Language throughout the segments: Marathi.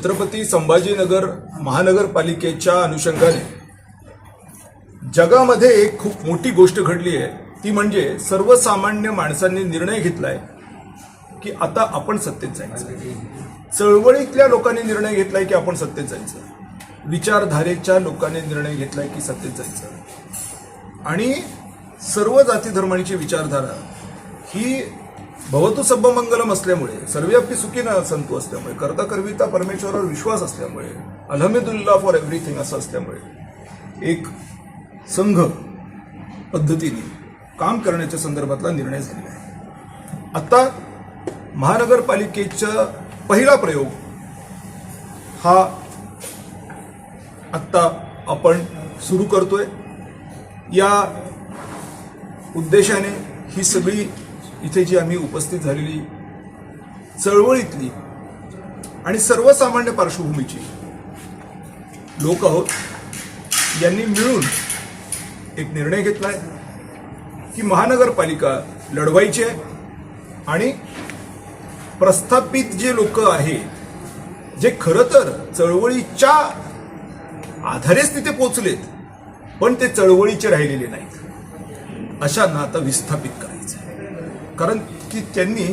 छत्रपती संभाजीनगर महानगरपालिकेच्या अनुषंगाने जगामध्ये एक खूप मोठी गोष्ट घडली आहे, ती म्हणजे सर्वसामान्य माणसांनी निर्णय घेतलाय की आता आपण सत्तेत जायचं। चळवळीतल्या लोकांनी निर्णय घेतलाय की आपण सत्तेत जायचं, विचारधारेच्या लोकांनी निर्णय घेतलाय की सत्तेत जायचं। आणि सर्व जाती धर्मांची विचारधारा ही भवतु सब्बमंगलम असल्यामुळे, सर्वव्यापी सुखीनं संतू असल्यामुळे, करता करविता परमेश्वरावर विश्वास असल्यामुळे, अल्हम्दुलिल्लाह फॉर एव्हरीथिंग असं असल्यामुळे एक संघ पद्धतीने काम करण्याच्या संदर्भातला निर्णय झालेला आहे। आता महानगरपालिकेचा पहिला प्रयोग हा आत्ता आपण सुरू करतोय। या उद्देशाने ही सगळी इथे जी आम्ही उपस्थित झालेली चळवळीतली आणि सर्वसामान्य पार्श्वभूमीची लोक आहोत, यांनी मिळून एक निर्णय घेतलाय की महानगरपालिका लढवायची आहे आणि प्रस्थापित जे लोक आहेत, जे खरं तर चळवळीच्या आधारेच तिथे पोहोचलेत पण ते चळवळीचे राहिलेले नाहीत, अशांना आता विस्थापित करायचं आहे। कारण की त्यांनी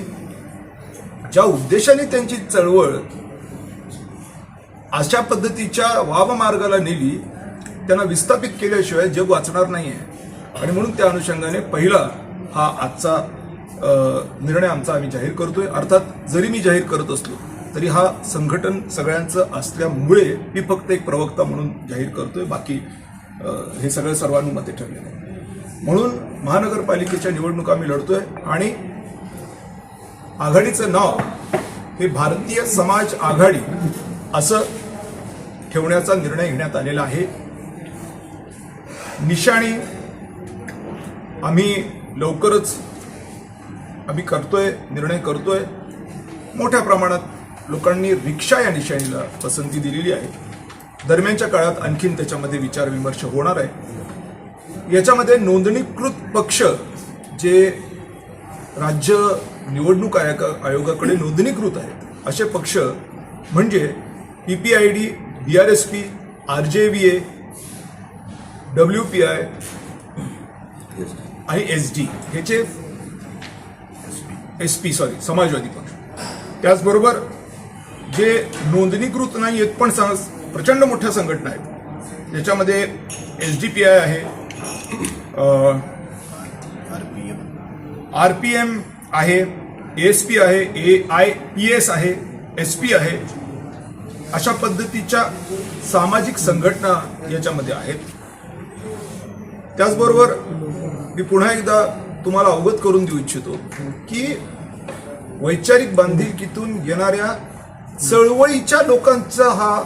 ज्या उद्देशाने त्यांची चळवळ अशा पद्धतीच्या वाममार्गाला नेली, त्यांना विस्थापित केल्याशिवाय जग वाचणार नाहीये। आणि म्हणून त्या अनुषंगाने पहिला हा आजचा निर्णय आमचा आम्ही जाहीर करतोय। अर्थात जरी मी जाहीर करत असलो तरी हा संघटन सगळ्यांचं असल्यामुळे मी फक्त एक प्रवक्ता म्हणून जाहीर करतोय, बाकी हे सगळं सर्वानुमते ठरलेलं आहे। म्हणून महानगरपालिकेच्या निवडणुका आम्ही लढतोय आणि आघाडीचं नाव हे भारतीय समाज आघाडी असं ठेवण्याचा निर्णय घेण्यात आलेला आहे। निशाणी आम्ही लवकरच करतोय, निर्णय करतोय। मोठ्या प्रमाणात लोकांनी रिक्षा या निशाणीला पसंती दिलेली आहे। दरम्यानच्या काळात आणखीन त्याच्यामध्ये विचारविमर्श होणार आहे। याच्यामध्ये नोंदणीकृत पक्ष जे राज्य निवडणूक आयोगाकडे नोंदणीकृत आहेत असे पक्ष म्हणजे PPID, BRSP, RJVA, WPI आणि SD, ह्याचे SP समाजवादी पक्ष। त्याचबरोबर जे नोंदणीकृत नाही आहेत पण प्रचंड मोठ्या संघटना आहेत, ज्याच्यामध्ये SDPI आहे, RPM आहे, ASP आहे, AIPS आहे, SP आहे, अशा पद्धतीच्या सामाजिक संघटना याच्यामध्ये आहेत। त्याचबरोबर मी पुन्हा एकदा तुम्हाला अवगत करून देऊ इच्छितो की वैचारिक बांधिलकीतून येणाऱ्या चळवळीच्या लोकांचा हा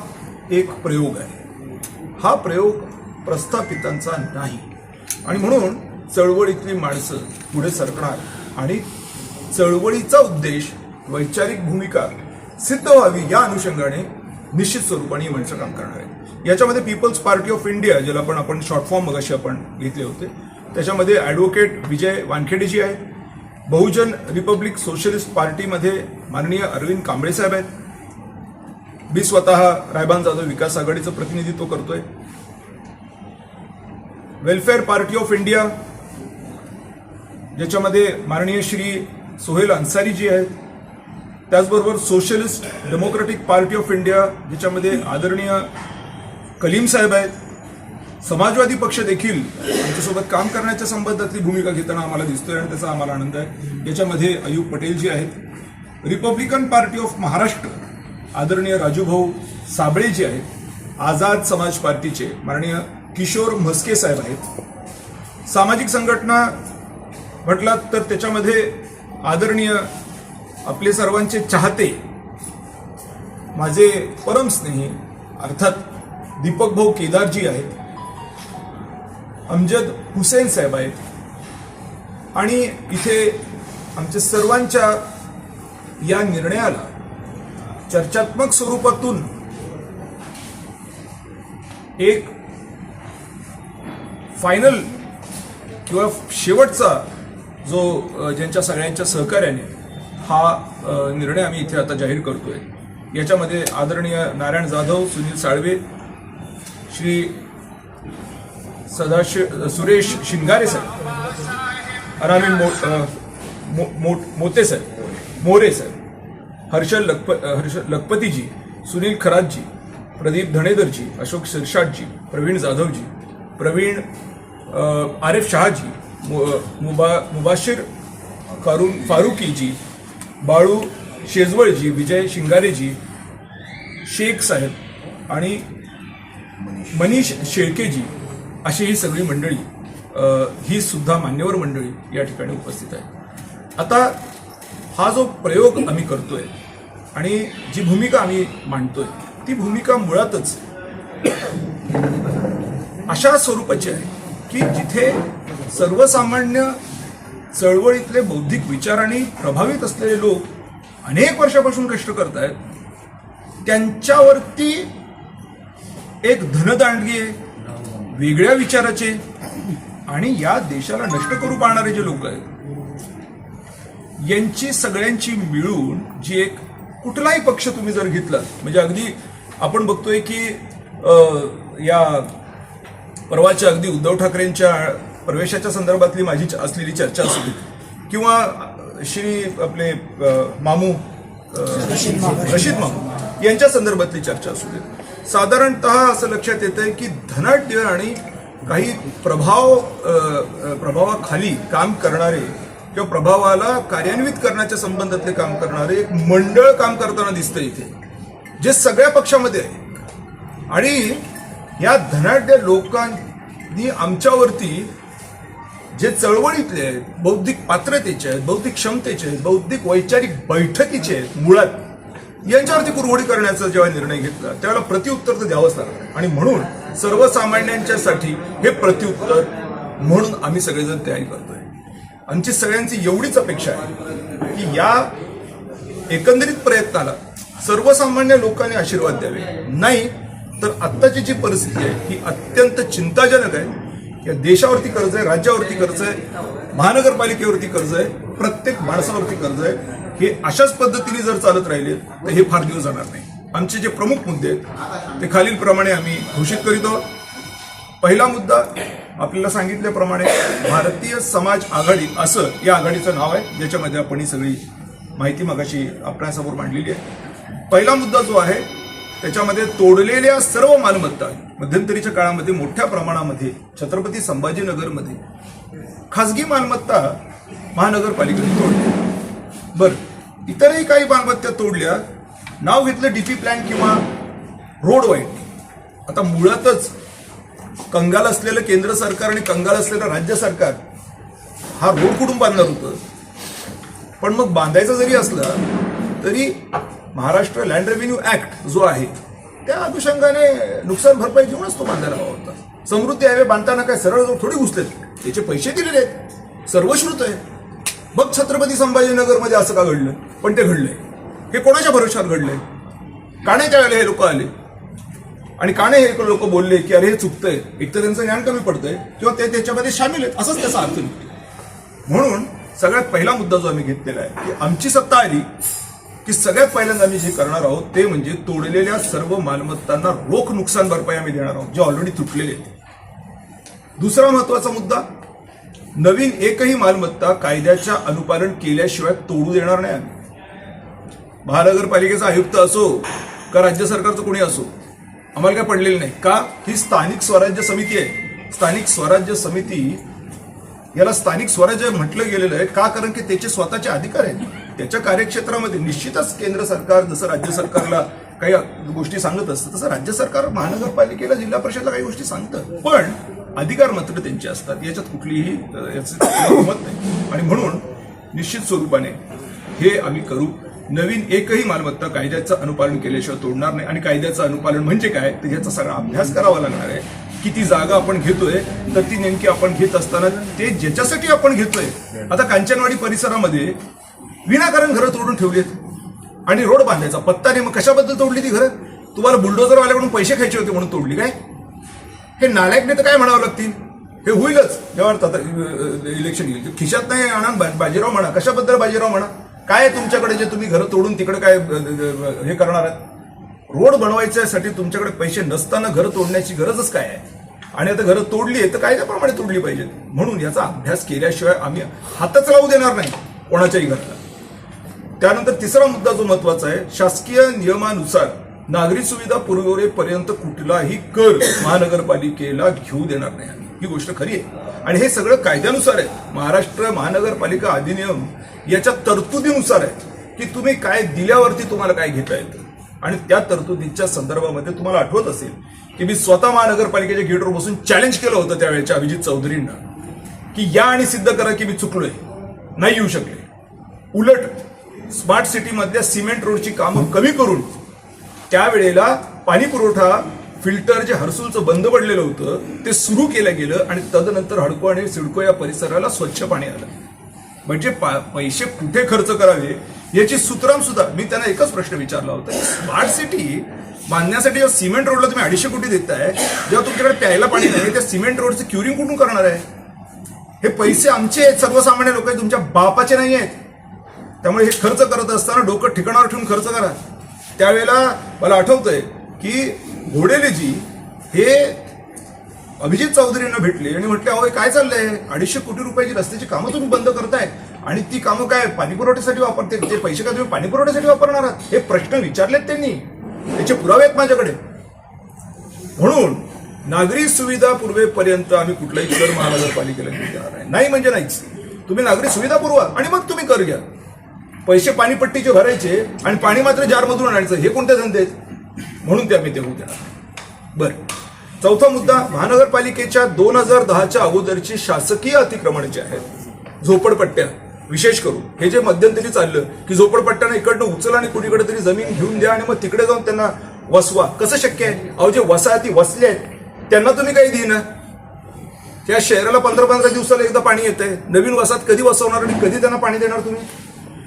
एक प्रयोग आहे। हा प्रयोग प्रस्थापितांचा नाही आणि म्हणून चळवळीतली माणसं पुढे सरकणार आणि चळवळीचा उद्देश, वैचारिक भूमिका सिद्ध व्हावी या अनुषंगाने निश्चित स्वरूपाने माणसं काम करणार आहे। याच्यामध्ये पीपल्स पार्टी ऑफ इंडिया, ज्याला पण आपण शॉर्ट फॉर्म मगाशी आपण घेतले होते, त्याच्यामध्ये ॲडव्होकेट विजय वानखेडेजी आहे। बहुजन रिपब्लिक सोशलिस्ट पार्टीमध्ये माननीय अरविंद कांबळे साहेब आहेत। मी स्वतः रायबान जाधव विकास आघाडीचं प्रतिनिधित्व करतोय। वेलफेअर पार्टी ऑफ इंडिया, ज्याच्यामध्ये माननीय श्री सोहेल अन्सारीजी आहेत। त्याचबरोबर socialist democratic party of India, ज्याच्यामध्ये आदरणीय कलीम साहेब आहेत। समाजवादी पक्ष देखील आमच्यासोबत काम करण्याच्या संबंधातली भूमिका घेताना आम्हाला दिसतोय आणि त्याचा आम्हाला आनंद आहे। याच्यामध्ये अयूब पटेलजी आहेत। रिपब्लिकन पार्टी ऑफ महाराष्ट्र, आदरणीय राजूभाऊ साबळेजी आहेत। आझाद समाज पार्टीचे माननीय किशोर म्हस्के साहेब आहेत। सामाजिक संघटना म्हटलात तर त्याच्यामध्ये आदरणीय आपले सर्वांचे चाहते, माझे परमस्नेही अर्थात दीपक भाऊ केदारजी आहेत, अमजद हुसेन साहेब आहेत। आणि इथे आमच्या सर्वांच्या या निर्णयाला चर्चात्मक स्वरूपातून एक फायनल किंवा शेवटचा जो ज्यांच्या सगळ्यांच्या सहकार्याने हा निर्णय आम्ही इथे आता जाहीर करतोय याच्यामध्ये आदरणीय Narayan Jadhav, Sunil Salve, Shri Suresh Shingare sir, Anami Mote sir, More sir, Harshal Lakhpatiji, Sunil Kharatji, Pradeep Dhanedarji, Ashok Shirsatji, Pravin Jadhavji, Pravin Arif Shahaji, Mubashir Farooqiji, Balu Shejwalji, Vijay Shingareji, Sheikh Saheb आणि मनीष शेळकेजी अशी ही सगळी मंडळी, ही सुद्धा मान्यवर मंडळी या ठिकाणी उपस्थित आहे. आता हा जो प्रयोग आम्ही करतोय आणि जी भूमिका आम्ही मांडतोय ती भूमिका मुळातच अशा स्वरूपाची आहे की जिथे सर्वसामान्य चळवळीतले बौद्धिक विचारांनी प्रभावित असलेले लोक अनेक वर्षापासून कष्ट करत आहेत, त्यांच्यावरती एक धनदांडगी वेगळ्या विचाराचे आणि या देशाला नष्ट करू पाहणारे जे लोक आहेत यांची सगळ्यांची मिळून जी एक कुठलाही पक्ष तुम्ही जर घेतला, म्हणजे अगदी आपण बघतोय की या परवाच्या अगदी उद्धव ठाकरेंच्या प्रवेशाच्या संदर्भातली माझी असलेली चर्चा असू दे किंवा श्री आपले मामू रशीद मामू यांच्या संदर्भातली चर्चा असू दे, साधारणतः असं लक्षात येतंय की धनाढ्य आणि काही प्रभावाखाली काम करणारे किंवा प्रभावाला कार्यान्वित करण्याच्या संबंधातले काम करणारे एक मंडळ काम करताना दिसतं इथे, जे सगळ्या पक्षामध्ये आहे. आणि या धनाढ्य लोकांनी आमच्यावरती जे चळवळीतले आहेत, बौद्धिक पात्रतेचे आहेत, बौद्धिक क्षमतेचे आहेत, बौद्धिक वैचारिक बैठकीचे आहेत, मुळात यांच्यावरती कुरघोडी करण्याचा जेव्हा निर्णय घेतला त्यावेळेला प्रत्युत्तर तर द्यावंच लागलं. आणि म्हणून सर्वसामान्यांच्यासाठी हे प्रत्युत्तर म्हणून आम्ही सगळेजण तयारी करतोय. आमची सगळ्यांची एवढीच अपेक्षा आहे की या एकंदरीत प्रयत्नाला सर्वसामान्य लोकांनी आशीर्वाद द्यावे, नाही तर आत्ताची जी परिस्थिती आहे ही अत्यंत चिंताजनक आहे. या देशावरती कर्ज आहे, राज्यावरती कर्ज आहे, महानगरपालिकेवरती कर्ज आहे, प्रत्येक माणसावरती कर्ज आहे. हे अशाच पद्धतीने जर चालत राहिले तर हे फार दिवस जाणार नाही. आमचे जे प्रमुख मुद्दे आहेत ते खालीलप्रमाणे आम्ही घोषित करीत आहोत. पहिला मुद्दा आपल्याला सांगितल्याप्रमाणे भारतीय समाज आघाडी असं या आघाडीचं नाव आहे, ज्याच्यामध्ये आपण ही सगळी माहिती मगाशी आपल्यासमोर मांडलेली आहे. पहिला मुद्दा जो आहे त्याच्यामध्ये तोडलेल्या सर्व मालमत्ता मध्यंतरीच्या काळामध्ये मोठ्या प्रमाणामध्ये छत्रपती संभाजीनगरमध्ये खासगी मालमत्ता महानगरपालिकेने तोडल्या. बरं, इतरही काही मालमत्ता तोडल्या, नाव घेतलं डीपी प्लॅन किंवा रोड वाईडनिंग. आता मुळातच कंगाल असलेलं केंद्र सरकार आणि कंगाल असलेलं राज्य सरकार हा रोड कुठून बांधणार होतं, पण मग बांधायचा जरी असला तरी महाराष्ट्र लँड रेव्हेन्यू ऍक्ट जो आहे त्या अनुषंगाने नुकसान भरपाई देऊनच तो बांधायला हवा होता. समृद्धी हायवे बांधताना काय सरळ थोडी घुसले, त्याचे पैसे दिलेले आहेत, सर्वश्रुत आहे. मग छत्रपती संभाजीनगरमध्ये असं का घडलं, पण ते घडलंय. हे कोणाच्या भरोशावर घडलंय? काण्याच्या वेळेला हे लोक आले आणि काणे हे लोक बोलले की अरे हे चुकतंय, एक तर त्यांचं ज्ञान कमी पडतंय किंवा ते त्याच्यामध्ये सामील आहेत, असंच त्याचा अर्थ निघतो. म्हणून सगळ्यात पहिला मुद्दा जो आम्ही घेतलेला आहे की आमची सत्ता आली की सगळ्यात पहिल्यांदा आम्ही जे करणार आहोत ते म्हणजे तोडलेल्या सर्व मालमत्तांना रोख नुकसान भरपाई आम्ही देणार आहोत, जे ऑलरेडी तुटलेले आहेत. दुसरा महत्वाचा मुद्दा, नवीन एकही मालमत्ता कायद्याच्या अनुपालन केल्याशिवाय तोडू देणार नाही आम्ही. महानगरपालिकेचा आयुक्त असो का राज्य सरकारचं कोणी असो, आम्हाला काय पडलेलं नाही. का? ही स्थानिक स्वराज्य समिती आहे. स्थानिक स्वराज्य समिती याला स्थानिक स्वराज्य म्हटलं गेलेलं आहे का? कारण की त्याचे स्वतःचे अधिकार आहेत. त्याच्या कार्यक्षेत्रामध्ये निश्चितच केंद्र सरकार जसं राज्य सरकारला काही गोष्टी सांगत असतं तसं राज्य सरकार महानगरपालिकेला, जिल्हा परिषदला काही गोष्टी सांगतं, पण अधिकार मात्र त्यांचे असतात. याच्यात कुठलीही मत नाही. आणि म्हणून निश्चित स्वरूपाने हे आम्ही करू. नवीन एकही मालमत्ता कायद्याचं अनुपालन केल्याशिवाय तोडणार नाही. आणि कायद्याचं अनुपालन म्हणजे काय तर याचा सगळा अभ्यास करावा लागणार आहे. किती जागा आपण घेतोय तर ती नेमकी आपण घेत असताना ते ज्याच्यासाठी आपण घेतोय. आता कांचनवाडी परिसरामध्ये विनाकारण घरं तोडून ठेवलीत आणि रोड बांधायचा पत्ता नाही. मग कशाबद्दल तोडली ती घरं? तुम्हाला बुलडोझरवाल्याकडून पैसे खायचे होते म्हणून तोडली काय? हे नालायकने तर काय म्हणावं लागतील, हे होईलच जेव्हा इलेक्शन येईल. खिशात नाही आणा बाजीराव म्हणा, कशाबद्दल बाजीराव म्हणा, काय आहे तुमच्याकडे जे तुम्ही घरं तोडून तिकडे काय हे करणार आहात? रोड बनवायच्यासाठी तुमच्याकडे पैसे नसताना घरं तोडण्याची गरजच काय आहे? आणि आता घरं तोडली आहे तर कायद्याप्रमाणे तोडली पाहिजेत. म्हणून याचा अभ्यास केल्याशिवाय आम्ही हातच लावू देणार नाही कोणाच्याही घराला. त्यानंतर तिसरा मुद्दा जो महत्वाचा आहे, शासकीय नियमानुसार नागरी सुविधा पुरवठेपर्यंत कुठलाही कर महानगरपालिकेला घेऊ देणार नाही आम्ही. ही गोष्ट खरी आहे आणि हे सगळं कायद्यानुसार आहे. महाराष्ट्र महानगरपालिका अधिनियम याच्या तरतुदीनुसार आहे की तुम्ही काय दिल्यावरती तुम्हाला काय घेता येतं. आणि त्या तरतुदीच्या संदर्भामध्ये तुम्हाला आठवत असेल की मी स्वतः महानगरपालिकेच्या गेटवर बसून चॅलेंज केलं होतं त्यावेळेच्या अभिजित चौधरींना की या आणि सिद्ध करा की मी चुकलोय, नाही येऊ शकले. उलट स्मार्ट सिटी मधल्या सिमेंट रोडची कामं कमी करून त्यावेळेला पाणी पुरवठा फिल्टर जे हर्सुलचं बंद पडलेलं होतं ते सुरू केलं गेलं आणि तदनंतर हडको आणि सिडको या परिसराला स्वच्छ पाणी आलं. म्हणजे पैसे कुठे खर्च करावे याची सूत्राम सुद्धा मी त्यांना एकच प्रश्न विचारला होता. स्मार्ट सिटी बांधण्यासाठी जेव्हा सिमेंट रोडला तुम्ही 250 कोटी देताय, जेव्हा तुमच्याकडे प्यायला पाणी नाही, त्या सिमेंट रोडचं क्युरिंग कुठून करणार आहे? हे पैसे आमचे आहेत, सर्वसामान्य लोक आहेत, तुमच्या बापाचे नाही आहेत. त्यामुळे हे खर्च करत असताना डोकं ठिकाणावर ठेवून खर्च करा. त्यावेळेला मला आठवतंय की घोडेलेजी हे अभिजित चौधरींना भेटले आणि म्हटले, अहो काय चाललंय, 250 कोटी रुपयाची रस्त्याची कामं तुम्ही बंद करताय आणि ती कामं काय पाणी पुरवठ्यासाठी वापरते, ते पैसे काय तुम्ही पाणी पुरवठ्यासाठी वापरणार आहात? हे प्रश्न विचारलेत त्यांनी, त्याचे पुरावे आहेत माझ्याकडे. म्हणून नागरी सुविधा पुरवेपर्यंत आम्ही कुठलाही कर महानगरपालिकेला घेऊ देणार नाही. नाही म्हणजे नाहीच. तुम्ही नागरी सुविधा पुरवा आणि मग तुम्ही कर घ्या. पैसे पाणीपट्टीचे भरायचे आणि पाणी मात्र जारमधून आणायचं, हे कोणते धंदे आहेत? म्हणून ते आम्ही ते होऊ देणार. बरं, चौथा मुद्दा, महानगरपालिकेच्या 2010च्या अगोदरची शासकीय अतिक्रमणे जे आहेत, झोपडपट्ट्या विशेष करून, हे जे मध्यंतरी चाललं की झोपडपट्ट्यांना इकडनं उचला आणि कुणीकडे तरी जमीन घेऊन द्या आणि मग तिकडे जाऊन त्यांना वसवा. कसं शक्य आहे? अहो जे वसाहती वसले आहेत त्यांना तुम्ही काही देईना. त्या शहराला 15-15 दिवसाला एकदा पाणी येतंय. नवीन वसाहत कधी वसवणार आणि कधी त्यांना पाणी देणार तुम्ही?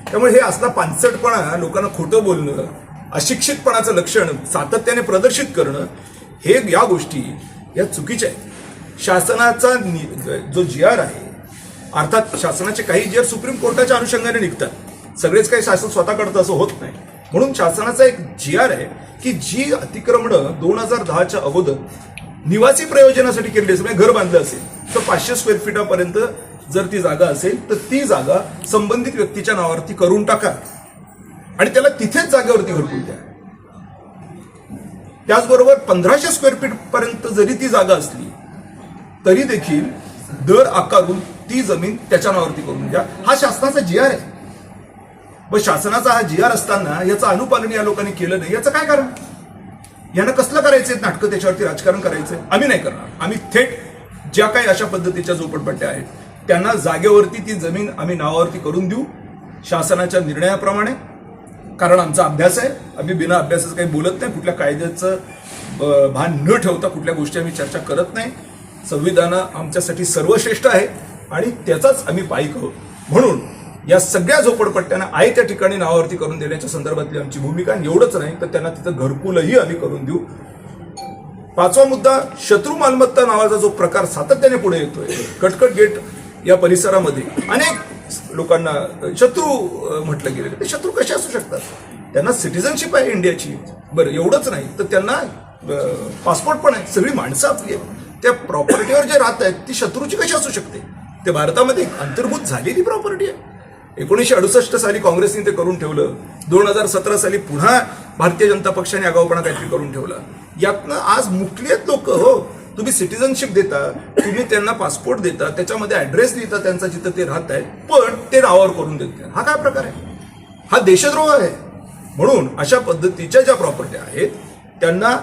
त्यामुळे हे असला पानसटपणा, लोकांना खोटं बोलणं, अशिक्षितपणाचं लक्षण सातत्याने प्रदर्शित करणं, हे या गोष्टी या चुकीच्या आहेत. शासनाचा जो GR आहे, अर्थात शासनाचे काही GR सुप्रीम कोर्टाच्या अनुषंगाने निघतात, सगळेच काही शासन स्वतः करतं असं होत नाही. म्हणून शासनाचा एक GR आहे की जी अतिक्रमणं 2010च्या अगोदर निवासी प्रयोजनासाठी केलेली असेल, म्हणजे घर बांधलं असेल तर 500 स्क्वेअर फीटापर्यंत जर ती जागा असेल तर ती जागा संबंधित व्यक्तीच्या नावावरती करून टाका आणि त्याला तिथेच जागेवरती घरकुल द्या. त्याचबरोबर 1500 स्क्वेअर फीट पर्यंत जरी ती जागा असली तरी देखील दर आकारून ती जमीन त्याच्या नावावरती करून द्या. हा शासनाचा GR आहे. व शासनाचा हा GR असताना याचं अनुपालन या लोकांनी केलं नाही, याचं काय कारण? यांना कसलं करायचंय नाटकं, त्याच्यावरती राजकारण करायचंय? आम्ही नाही करणार. आम्ही थेट ज्या काही अशा पद्धतीच्या झोपडपट्ट्या आहेत त्यांना जागेवरती ती जमीन आम्ही नावावरती करून देऊ शासनाच्या निर्णयाप्रमाणे. कारण आमचा अभ्यास आहे, आम्ही बिना अभ्यासाचं काही बोलत नाही, कुठल्या कायद्याचं भान न ठेवता कुठल्या गोष्टी आम्ही चर्चा करत नाही. संविधान आमच्यासाठी सर्वश्रेष्ठ आहे आणि त्याचाच आम्ही पाईक आहोत. म्हणून या सगळ्या झोपडपट्ट्यांना आहे त्या ठिकाणी नावावरती करून देण्याच्या संदर्भातली आमची भूमिका. एवढंच नाही तर त्यांना तिथं घरकुलही आम्ही करून देऊ. पाचवा मुद्दा, शत्रू मालमत्ता नावाचा जो प्रकार सातत्याने पुढे येतोय, कटकट गेट या परिसरामध्ये अनेक लोकांना शत्रू म्हटलं गेलं. ते शत्रू कसे असू शकतात? त्यांना सिटिझनशिप आहे इंडियाची. बरं, एवढंच नाही तर त्यांना पासपोर्ट पण आहे, सगळी माणसं आपली आहेत. त्या प्रॉपर्टीवर जे राहत आहेत ती शत्रूची कशी असू शकते? ते भारतामध्ये अंतर्भूत झालेली प्रॉपर्टी आहे. 1968 साली काँग्रेसने ते करून ठेवलं. 2017 साली पुन्हा भारतीय जनता पक्षाने आगाऊपणा काहीतरी करून ठेवला. यातनं आज मुकली आहेत लोक. हो, तुम्ही सिटिझनशिप देता, तुम्ही त्यांना पासपोर्ट देता, त्याच्यामध्ये ऍड्रेस लिहिता त्यांचा जिथं ते राहत आहेत, पण ते नावावर करून देत. हा काय प्रकार आहे? हा देशद्रोह आहे. म्हणून अशा पद्धतीच्या ज्या प्रॉपर्टी आहेत त्यांना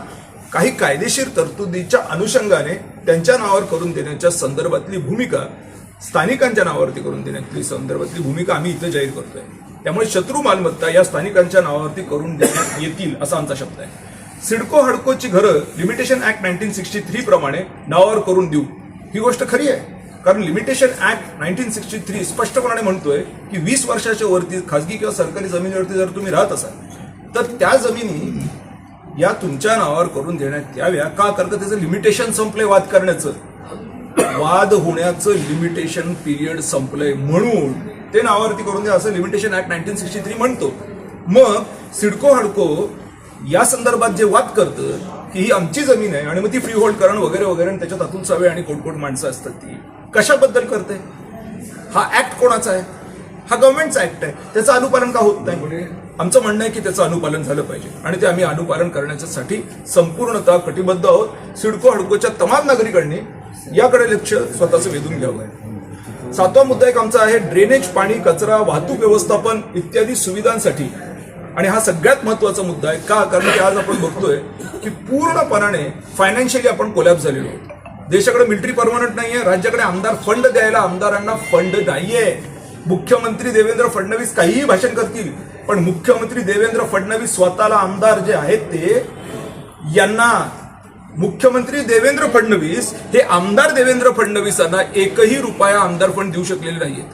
काही कायदेशीर तरतुदीच्या अनुषंगाने त्यांच्या नावावर करून देण्याच्या संदर्भातली भूमिका, स्थानिकांच्या नावावरती करून देण्याची संदर्भातली भूमिका आम्ही इथं जाहीर करतोय. त्यामुळे शत्रू मालमत्ता या स्थानिकांच्या नावावरती करून देण्यात येतील असा आमचा शब्द आहे. सिडको हडकोची घरं लिमिटेशन ऍक्ट 1963 प्रमाणे नावावर करून देऊ, ही गोष्ट खरी आहे. कारण लिमिटेशन ऍक्ट 1963 स्पष्टपणे म्हणतोय की 20 वर्षाच्या वरती खासगी किंवा सरकारी जमिनीवरती जर तुम्ही राहत असाल तर त्या जमिनी या तुमच्या नावावर करून देण्यात याव्या. का? कारण त्याचं लिमिटेशन संपलंय. वाद करण्याचं, वाद होण्याचं लिमिटेशन पिरियड संपलंय. म्हणून ते नावावरती करून द्या असं लिमिटेशन ऍक्ट 1963 म्हणतो. मग सिडको हाडको या संदर्भात जे वाद करतं की ही आमची जमीन आहे आणि मग ती फ्री होल्ड करणं वगैरे वगैरे आणि त्याच्यात अतुल सावे आणि कोट माणसं असतात ती कशाबद्दल करते? हा ऍक्ट कोणाचा आहे? हा गव्हर्नमेंटचा ऍक्ट आहे. त्याचं अनुपालन का होत नाही? आमचं म्हणणं आहे की त्याचं अनुपालन झालं पाहिजे आणि ते आम्ही अनुपालन करण्यासाठी संपूर्णतः कटिबद्ध आहोत. सिडको हडकोच्या तमाम नागरिकांनी याकडे लक्ष स्वतःचं वेधून घ्यावं आहे. 7वा मुद्दा एक आमचा आहे ड्रेनेज, पाणी, कचरा, वाहतूक व्यवस्थापन इत्यादी सुविधांसाठी. आणि हा सगळ्यात महत्वाचा मुद्दा आहे. का? कारण की आज आपण बघतोय की पूर्णपणाने फायनान्शियली आपण कोलॅप्स झालेलो आहोत. देशाकडे मिलिटरी परमनंट नाहीये, राज्याकडे आमदार फंड द्यायला आमदारांना फंड नाहीये. मुख्यमंत्री देवेंद्र फडणवीस काहीही भाषण करतील, पण मुख्यमंत्री देवेंद्र फडणवीस स्वतःला आमदार जे आहेत ते यांना मुख्यमंत्री देवेंद्र फडणवीस हे आमदार देवेंद्र फडणवीसांना एकही रुपया आमदार फंड देऊ शकलेले नाहीयेत.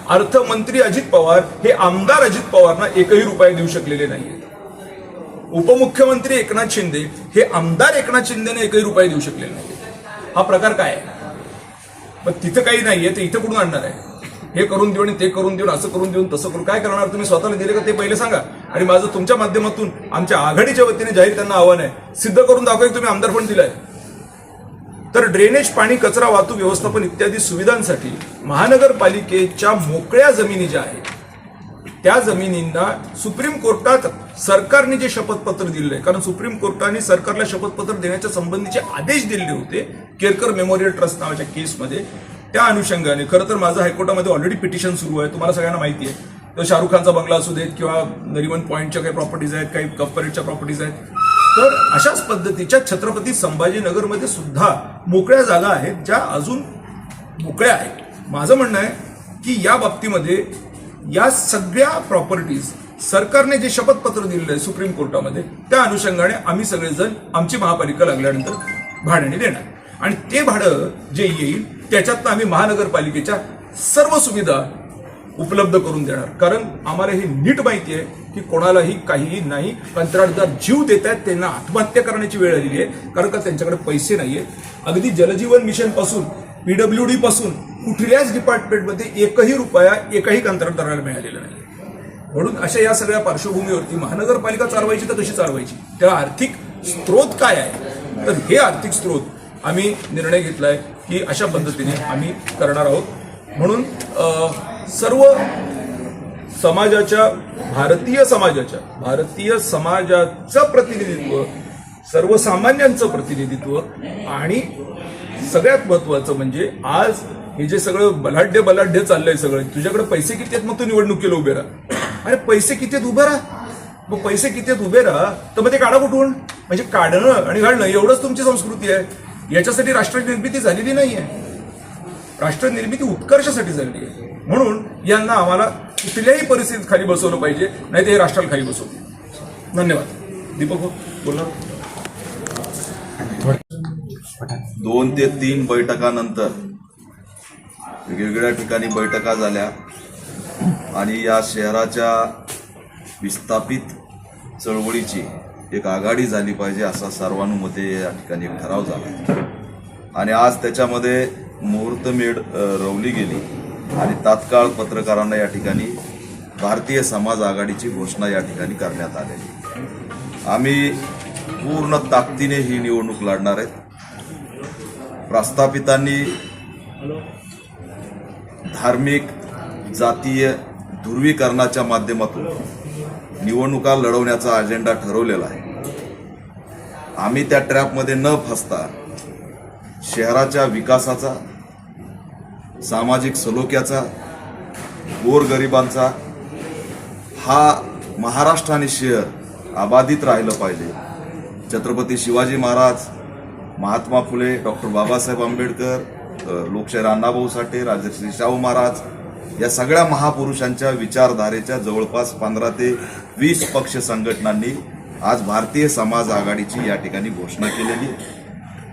अर्थमंत्री अजित पवार हे आमदार अजित पवारना एकही रुपया देऊ शकलेले नाहीयेत. उपमुख्यमंत्री एकनाथ शिंदे हे आमदार एकनाथ शिंदेने एकही रुपया देऊ शकलेले नाहीयेत. हा प्रकार काय आहे? पण तिथं काही नाहीये ते इथं कुठून आणणार आहे? हे करून देऊन ते करून देऊन असं करून देऊन तसं करून काय करणार? तुम्ही स्वतःला दिले का ते पहिले सांगा. आणि माझं तुमच्या माध्यमातून आमच्या आघाडीच्या वतीने जाहीर त्यांना आव्हान आहे, सिद्ध करून दाखवा की तुम्ही आमदार फंड दिलाय. तर ड्रेनेज, पाणी, कचरा, वाहतूक व्यवस्थापन इत्यादी सुविधांसाठी महानगरपालिकेच्या मोकळ्या जमिनी ज्या आहेत त्या जमिनींना सुप्रीम कोर्टात सरकारने जे शपथपत्र दिले, कारण सुप्रीम कोर्टाने सरकारला शपथपत्र देण्याच्या संबंधीचे आदेश दिले होते केरकर मेमोरियल ट्रस्ट नावाच्या केसमध्ये, त्या अनुषंगाने खरं तर माझं हायकोर्टामध्ये ऑलरेडी पिटिशन सुरू आहे, तुम्हाला सगळ्यांना माहिती आहे. तर शाहरुख खानचा बंगला असू देत किंवा नरिमन पॉईंटच्या काही प्रॉपर्टीज आहेत, काही कफपरेटच्या प्रॉपर्टीज आहेत. तर अशाच पद्धतीच्या छत्रपती संभाजीनगरमध्ये सुद्धा मोकळ्या जागा आहेत ज्या अजून मोकळ्या आहेत. माझं म्हणणं आहे की या बाबतीमध्ये या सगळ्या प्रॉपर्टीज सरकारने जे शपथपत्र दिलेलं आहे सुप्रीम कोर्टामध्ये त्या अनुषंगाने आम्ही सगळेजण आमची महापालिका लागल्यानंतर भाड्याने देणार आणि ते भाडं जे येईल त्याच्यात आम्ही महानगरपालिकेच्या सर्व सुविधा उपलब्ध करून देणार. कारण आम्हाला हे नीट माहिती आहे की कोणालाही काहीही नाही. कंत्राटदार जीव देत आहेत, त्यांना आत्महत्या करण्याची वेळ आलेली आहे कारण का त्यांच्याकडे पैसे नाहीये. अगदी जलजीवन मिशन पासून PWD पासून कुठल्याच डिपार्टमेंटमध्ये एकही रुपया एकही कंत्राटदाराला मिळालेला नाही. म्हणून अशा या सगळ्या पार्श्वभूमीवरती महानगरपालिका चालवायची तर कशी चालवायची, त्याला आर्थिक स्त्रोत काय आहे, तर हे आर्थिक स्त्रोत आम्ही निर्णय घेतलाय की अशा पद्धतीने आम्ही करणार आहोत. म्हणून सर्व समाजाच्या भारतीय समाजाचं प्रतिनिधित्व, सर्वसामान्यांचं प्रतिनिधित्व आणि सगळ्यात महत्वाचं म्हणजे आज हे जे सगळं बलाढ्य चाललंय सगळं, तुझ्याकडे पैसे किती आहेत मग तू निवडणुकीला उभे राहा. अरे पैसे किती आहेत उभे राहा. मग पैसे किती आहेत उभे राहा तर मग ते काढा कुठून? म्हणजे काढणं आणि घालणं एवढंच तुमची संस्कृती आहे. याच्यासाठी राष्ट्र निर्मिती झालेली नाहीये. राष्ट्र निर्मिती उत्कर्षासाठी झालेली आहे. म्हणून यांना आम्हाला कुठल्याही परिस्थितीत खाली बसवलं पाहिजे, नाही ते हे राष्ट्राला खाली बसवलं. धन्यवाद. दीपक बोला. 2 ते 3 बैठकानंतर वेगवेगळ्या ठिकाणी बैठका झाल्या आणि या शहराच्या विस्थापित चळवळीची एक आघाडी झाली पाहिजे असा सर्वानुमते या ठिकाणी एक ठराव झाला आणि आज त्याच्यामध्ये मुहूर्तमेढ रवली गेली आणि तात्काळ पत्रकारांना या ठिकाणी भारतीय समाज आघाडीची घोषणा या ठिकाणी करण्यात आलेली. आम्ही पूर्ण ताकदीने ही निवडणूक लढणार आहेत. प्रस्थापितांनी धार्मिक जातीय ध्रुवीकरणाच्या माध्यमातून निवडणुका लढवण्याचा अजेंडा ठरवलेला आहे. आम्ही त्या ट्रॅपमध्ये न फसता शहराच्या विकासाचा, सामाजिक सलोख्याचा, गोरगरिबांचा हा महाराष्ट्र आणि शहर अबाधित राहिलं पाहिजे. छत्रपती शिवाजी महाराज, महात्मा फुले, डॉक्टर बाबासाहेब आंबेडकर, लोकशाहीर अण्णाभाऊ साठे, राजर्षी शाहू महाराज या सगळ्या महापुरुषांच्या विचारधारेच्या जवळपास 15 ते 20 पक्ष संघटनांनी आज भारतीय समाज आघाडीची या ठिकाणी घोषणा केलेली आहे.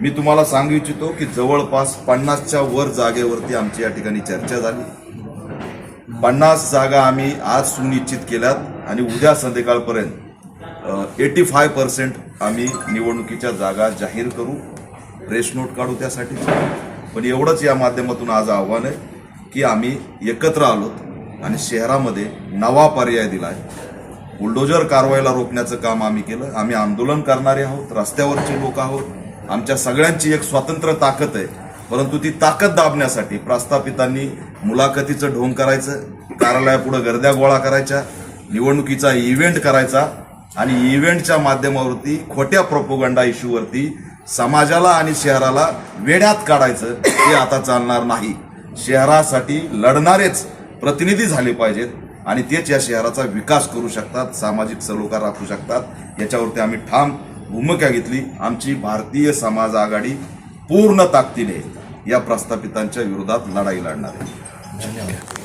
मी तुम्हाला सांगू इच्छितो की जवळपास 50च्या वर जागेवरती आमची या ठिकाणी चर्चा झाली. 50 जागा आम्ही आज सुनिश्चित केल्यात आणि उद्या संध्याकाळपर्यंत 85% आम्ही निवडणुकीच्या जागा जाहीर करू, प्रेस नोट काढू त्यासाठी. पण एवढंच या माध्यमातून आज आव्हान आहे की आम्ही एकत्र आलो आणि शहरामध्ये नवा पर्याय दिलाय. बुलडोजर कारवाईला रोखण्याचं काम आम्ही केलं. आम्ही आंदोलन करणारे आहोत, रस्त्यावरचे लोक आहोत. आमच्या सगळ्यांची एक स्वतंत्र ताकद आहे, परंतु ती ताकद दाबण्यासाठी प्रस्थापितांनी मुलाखतीचं ढोंग करायचं, कार्यालयापुढे गर्द्या गोळा करायच्या, निवडणुकीचा इव्हेंट करायचा आणि इव्हेंटच्या माध्यमावरती खोट्या प्रोपोगंडा इश्यूवरती समाजाला आणि शहराला वेड्यात काढायचं. हे आता चालणार नाही. शहरासाठी लढणारेच प्रतिनिधी झाले पाहिजेत आणि तेच या शहराचा विकास करू शकतात, सामाजिक सलोखा राखू शकतात. याच्यावरती आम्ही ठाम भूमिका घेतली. आमची भारतीय समाज आघाडी पूर्ण ताकदीने या प्रस्थापितांच्या विरोधात लढाई लढणार आहे. धन्यवाद.